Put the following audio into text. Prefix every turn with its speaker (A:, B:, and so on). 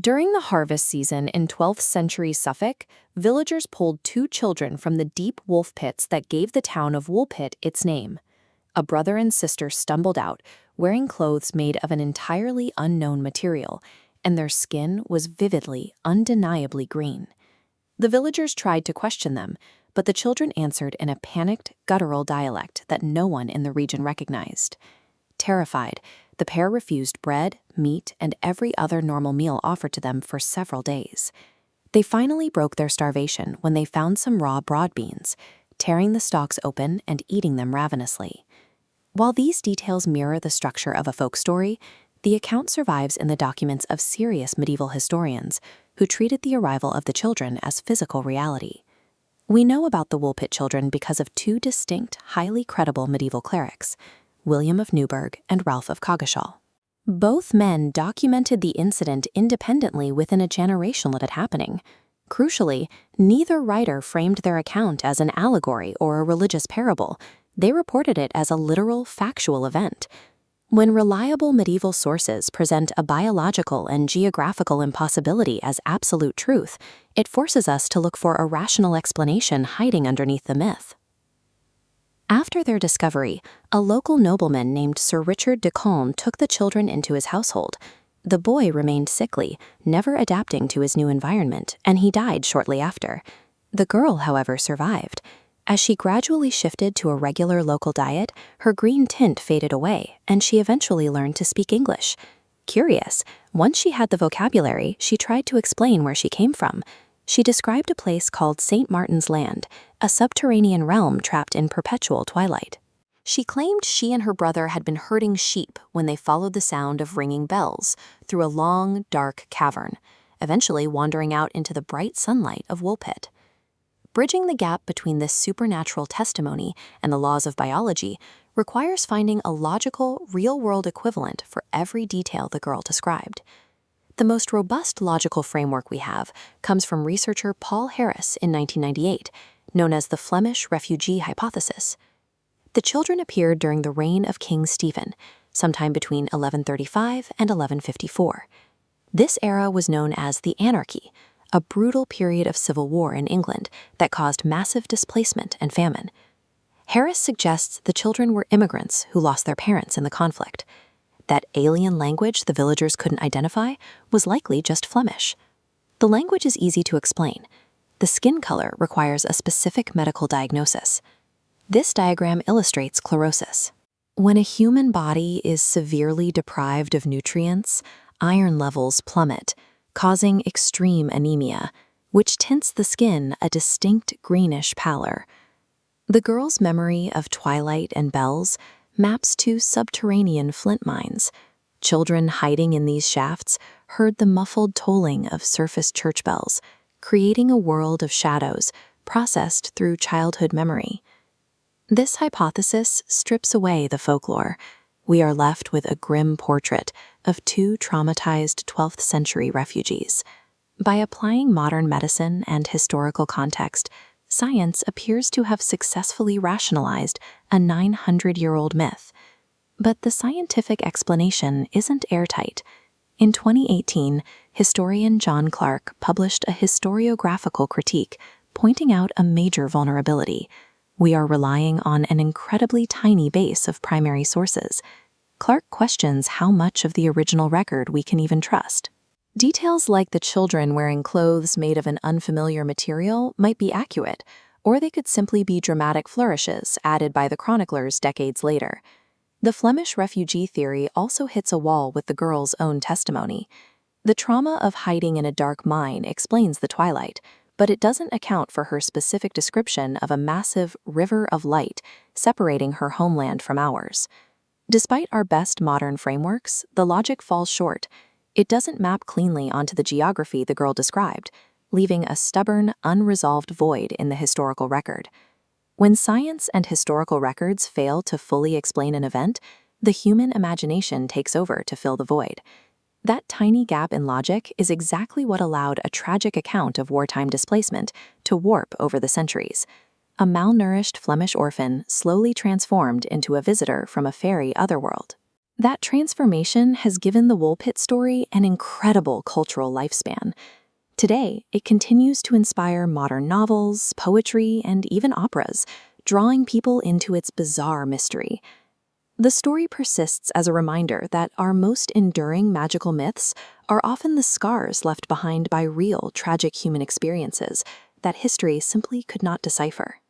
A: During the harvest season in 12th century Suffolk, villagers pulled two children from the deep wolf pits that gave the town of Woolpit its name. A brother and sister stumbled out, wearing clothes made of an entirely unknown material, and their skin was vividly, undeniably green. The villagers tried to question them, but the children answered in a panicked, guttural dialect that no one in the region recognized. Terrified, the pair refused bread, meat, and every other normal meal offered to them for several days. They finally broke their starvation when they found some raw broad beans, tearing the stalks open and eating them ravenously. While these details mirror the structure of a folk story, the account survives in the documents of serious medieval historians who treated the arrival of the children as physical reality. We know about the Woolpit children because of two distinct, highly credible medieval clerics, William of Newburgh and Ralph of Coggeshall. Both men documented the incident independently within a generation of it happening. Crucially, neither writer framed their account as an allegory or a religious parable. They reported it as a literal, factual event. When reliable medieval sources present a biological and geographical impossibility as absolute truth, it forces us to look for a rational explanation hiding underneath the myth. After their discovery, a local nobleman named Sir Richard de Calne took the children into his household. The boy remained sickly, never adapting to his new environment, and he died shortly after. The girl, however, survived. As she gradually shifted to a regular local diet, her green tint faded away, and she eventually learned to speak English. Curious, once she had the vocabulary, she tried to explain where she came from. She described a place called St. Martin's Land, a subterranean realm trapped in perpetual twilight. She claimed she and her brother had been herding sheep when they followed the sound of ringing bells through a long, dark cavern, eventually wandering out into the bright sunlight of Woolpit. Bridging the gap between this supernatural testimony and the laws of biology requires finding a logical, real-world equivalent for every detail the girl described. The most robust logical framework we have comes from researcher Paul Harris in 1998, known as the Flemish refugee hypothesis. The children appeared during the reign of King Stephen, sometime between 1135 and 1154. This era was known as the Anarchy, a brutal period of civil war in England that caused massive displacement and famine. Harris suggests the children were immigrants who lost their parents in the conflict. That alien language the villagers couldn't identify was likely just Flemish. The language is easy to explain. The skin color requires a specific medical diagnosis. This diagram illustrates chlorosis. When a human body is severely deprived of nutrients, iron levels plummet, causing extreme anemia, which tints the skin a distinct greenish pallor. The girl's memory of twilight and bells maps to subterranean flint mines. Children hiding in these shafts heard the muffled tolling of surface church bells, creating a world of shadows processed through childhood memory. This hypothesis strips away the folklore. We are left with a grim portrait of two traumatized 12th century refugees. By applying modern medicine and historical context, science appears to have successfully rationalized a 900-year-old myth. But the scientific explanation isn't airtight. In 2018, historian John Clark published a historiographical critique pointing out a major vulnerability. We are relying on an incredibly tiny base of primary sources. Clark questions how much of the original record we can even trust. Details like the children wearing clothes made of an unfamiliar material might be accurate, or they could simply be dramatic flourishes added by the chroniclers decades later. The Flemish refugee theory also hits a wall with the girl's own testimony. The trauma of hiding in a dark mine explains the twilight, but it doesn't account for her specific description of a massive river of light separating her homeland from ours. Despite our best modern frameworks, the logic falls short. It doesn't map cleanly onto the geography the girl described, leaving a stubborn, unresolved void in the historical record. When science and historical records fail to fully explain an event, the human imagination takes over to fill the void. That tiny gap in logic is exactly what allowed a tragic account of wartime displacement to warp over the centuries. A malnourished Flemish orphan slowly transformed into a visitor from a fairy otherworld. That transformation has given the Woolpit story an incredible cultural lifespan. Today, it continues to inspire modern novels, poetry, and even operas, drawing people into its bizarre mystery. The story persists as a reminder that our most enduring magical myths are often the scars left behind by real, tragic human experiences that history simply could not decipher.